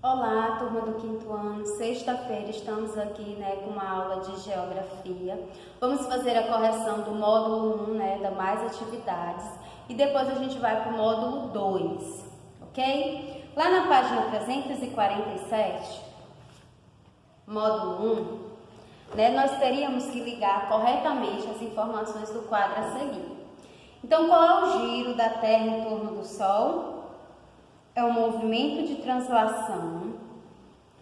Olá, turma do quinto ano. Sexta-feira estamos aqui, com uma aula de geografia. Vamos fazer a correção do módulo 1, da mais atividades, e depois a gente vai para o módulo 2, ok? Lá na página 347, módulo 1, nós teríamos que ligar corretamente as informações do quadro a seguir. Então, qual é o giro da Terra em torno do Sol? É um movimento de translação,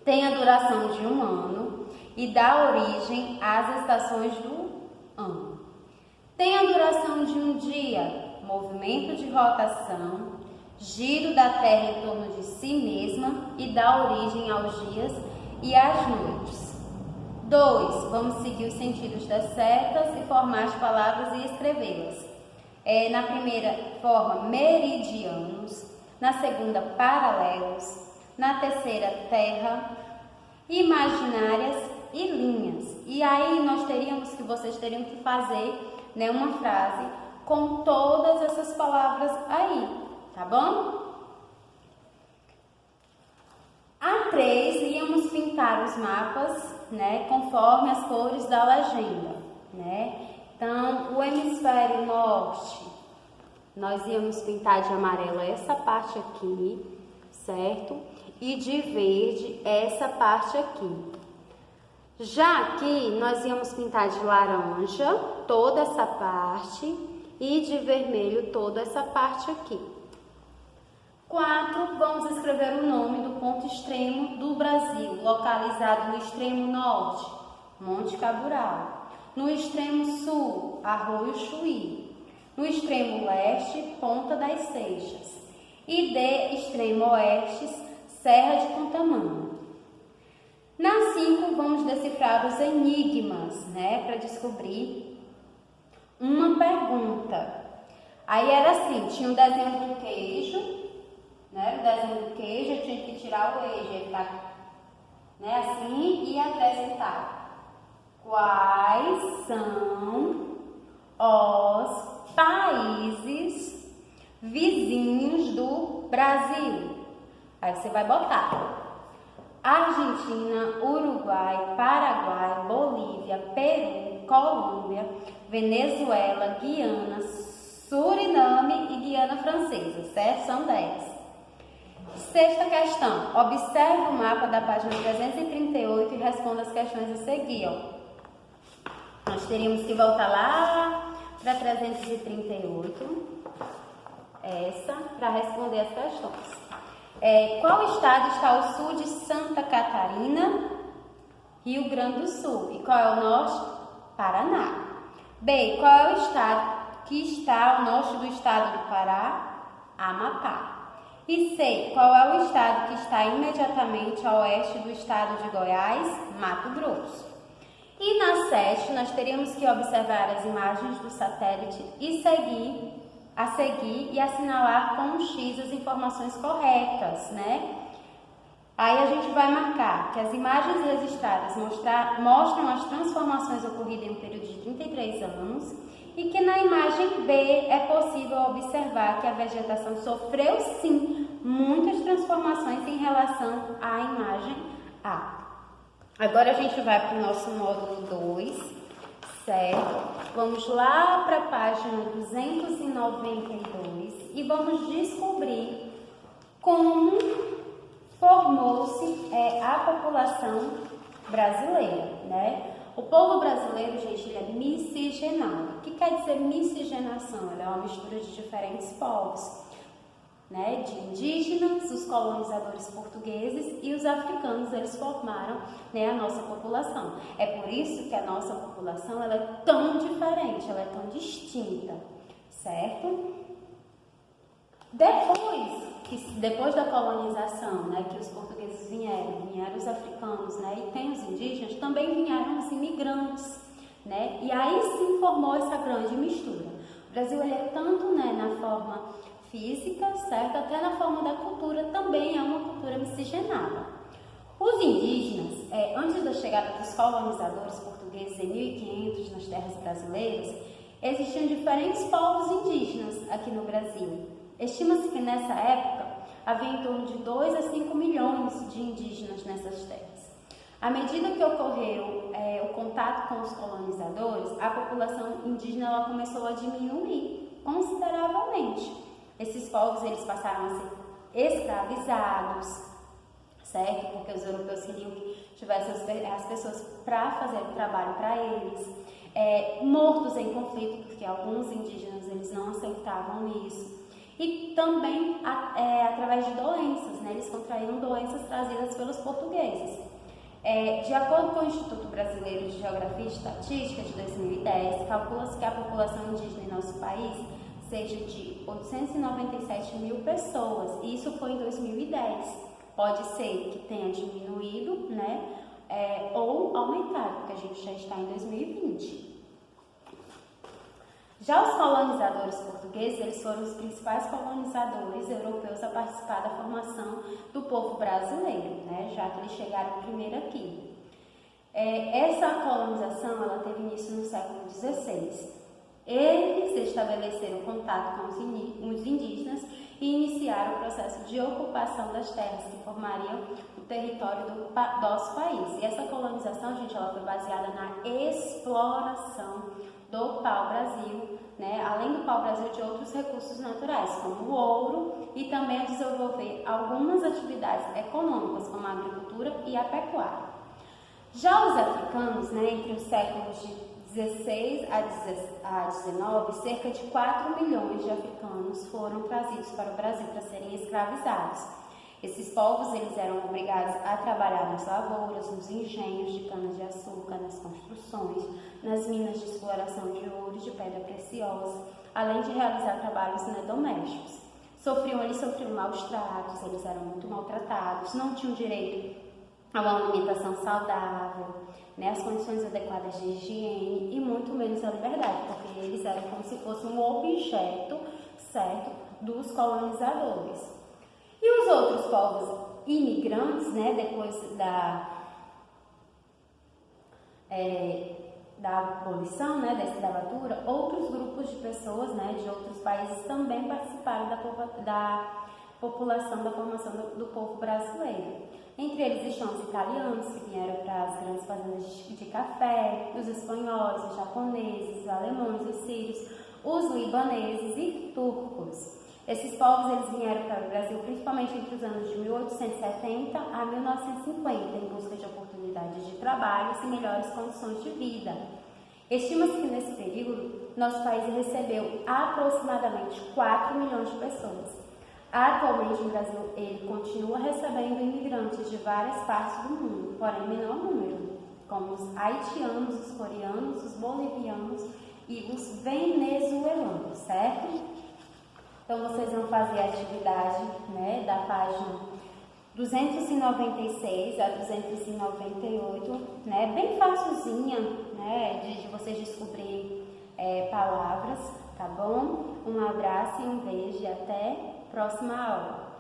tem a duração de 1 ano e dá origem às estações do ano. Tem a duração de 1 dia, movimento de rotação, giro da Terra em torno de si mesma e dá origem aos dias e às noites. 2. Vamos seguir os sentidos das setas e formar as palavras e escrevê-las. Na primeira forma, meridianos. Na segunda, paralelos, na terceira, terra, imaginárias e linhas. E aí vocês teriam que fazer uma frase com todas essas palavras aí, tá bom? A 3, íamos pintar os mapas, conforme as cores da legenda, Então, o hemisfério norte, nós íamos pintar de amarelo essa parte aqui, certo? E de verde essa parte aqui. Já aqui, nós íamos pintar de laranja toda essa parte e de vermelho toda essa parte aqui. 4, vamos escrever o nome do ponto extremo do Brasil, localizado no extremo norte, Monte Cabural. No extremo sul, Arroio Chuí. No extremo leste, Ponta das Seixas. E de extremo oeste, Serra de Contamana. Na 5, vamos decifrar os enigmas, para descobrir uma pergunta. Aí era assim, tinha um desenho de um queijo, O desenho do queijo, eu tinha que tirar o eixo, ia ficar, assim, e acrescentar. Quais são os países vizinhos do Brasil? Aí você vai botar Argentina, Uruguai, Paraguai, Bolívia, Peru, Colômbia, Venezuela, Guiana, Suriname e Guiana Francesa, certo? São 10. Sexta questão, observe o mapa da página 338 e responda as questões a seguir, Nós teríamos que voltar lá para 338, para responder as questões. Qual estado está ao sul de Santa Catarina? Rio Grande do Sul. E qual é o norte? Paraná. B, qual é o estado que está ao norte do estado do Pará? Amapá. E C, qual é o estado que está imediatamente a oeste do estado de Goiás? Mato Grosso. E na 7, nós teríamos que observar as imagens do satélite e seguir e assinalar com um X as informações corretas, Aí a gente vai marcar que as imagens registradas mostram as transformações ocorridas em um período de 33 anos e que na imagem B é possível observar que a vegetação sofreu sim muitas transformações em relação à imagem A. Agora a gente vai para o nosso módulo 2, certo? Vamos lá para a página 292 e vamos descobrir como formou-se a população brasileira, O povo brasileiro, gente, ele é miscigenado. O que quer dizer miscigenação? Ele é uma mistura de diferentes povos. De indígenas, os colonizadores portugueses e os africanos, eles formaram a nossa população. É por isso que a nossa população ela é tão diferente, ela é tão distinta, certo? Depois da colonização, que os portugueses vieram os africanos, e tem os indígenas, também vieram os imigrantes, E aí se formou essa grande mistura. O Brasil ele é tanto na forma física, certo? Até na forma da cultura, também é uma cultura miscigenada. Os indígenas, antes da chegada dos colonizadores portugueses em 1500 nas terras brasileiras, existiam diferentes povos indígenas aqui no Brasil. Estima-se que nessa época havia em torno de 2 a 5 milhões de indígenas nessas terras. À medida que ocorreu o contato com os colonizadores, a população indígena ela começou a diminuir consideravelmente. Esses povos eles passaram a ser escravizados, certo? Porque os europeus queriam que tivessem as pessoas para fazer o trabalho para eles, mortos em conflito, porque alguns indígenas eles não aceitavam isso, e também através de doenças, né? Eles contraíam doenças trazidas pelos portugueses. De acordo com o Instituto Brasileiro de Geografia e Estatística de 2010, calcula-se que a população indígena em nosso país seja de 897 mil pessoas, e isso foi em 2010. Pode ser que tenha diminuído, né, ou aumentado, porque a gente já está em 2020. Já os colonizadores portugueses, eles foram os principais colonizadores europeus a participar da formação do povo brasileiro, né, já que eles chegaram primeiro aqui. Essa colonização ela teve início no século XVI. Eles estabeleceram contato com os indígenas e iniciaram o processo de ocupação das terras que formariam o território do nosso país. E essa colonização, gente, ela foi baseada na exploração do pau-brasil, né? Além do pau-brasil, de outros recursos naturais, como o ouro, e também a desenvolver algumas atividades econômicas, como a agricultura e a pecuária. Já os africanos, né, entre os séculos de 16 a 19, cerca de 4 milhões de africanos foram trazidos para o Brasil para serem escravizados. Esses povos eles eram obrigados a trabalhar nas lavouras, nos engenhos de cana-de-açúcar, nas construções, nas minas de exploração de ouro e de pedra preciosa, além de realizar trabalhos domésticos. Eles sofriam maus tratos, eles eram muito maltratados, não tinham direito a uma alimentação saudável, né, as condições adequadas de higiene e muito menos a liberdade, porque eles eram como se fosse um objeto, certo, dos colonizadores. E os outros povos imigrantes, né, depois da abolição, né, da escravatura, outros grupos de pessoas, né, de outros países também participaram da população, da formação do povo brasileiro. Entre eles estão os italianos, que vieram para as grandes fazendas de café, os espanhóis, os japoneses, os alemães, os sírios, os libaneses e turcos. Esses povos eles vieram para o Brasil principalmente entre os anos de 1870 a 1950, em busca de oportunidades de trabalho e melhores condições de vida. Estima-se que nesse período, nosso país recebeu aproximadamente 4 milhões de pessoas. Atualmente, o Brasil ele continua recebendo imigrantes de várias partes do mundo, porém em menor número, como os haitianos, os coreanos, os bolivianos e os venezuelanos, certo? Então, vocês vão fazer a atividade, né, da página 296 a 298, né, bem facilzinha, né, de vocês descobrirem palavras, tá bom? Um abraço e um beijo e até a próxima aula.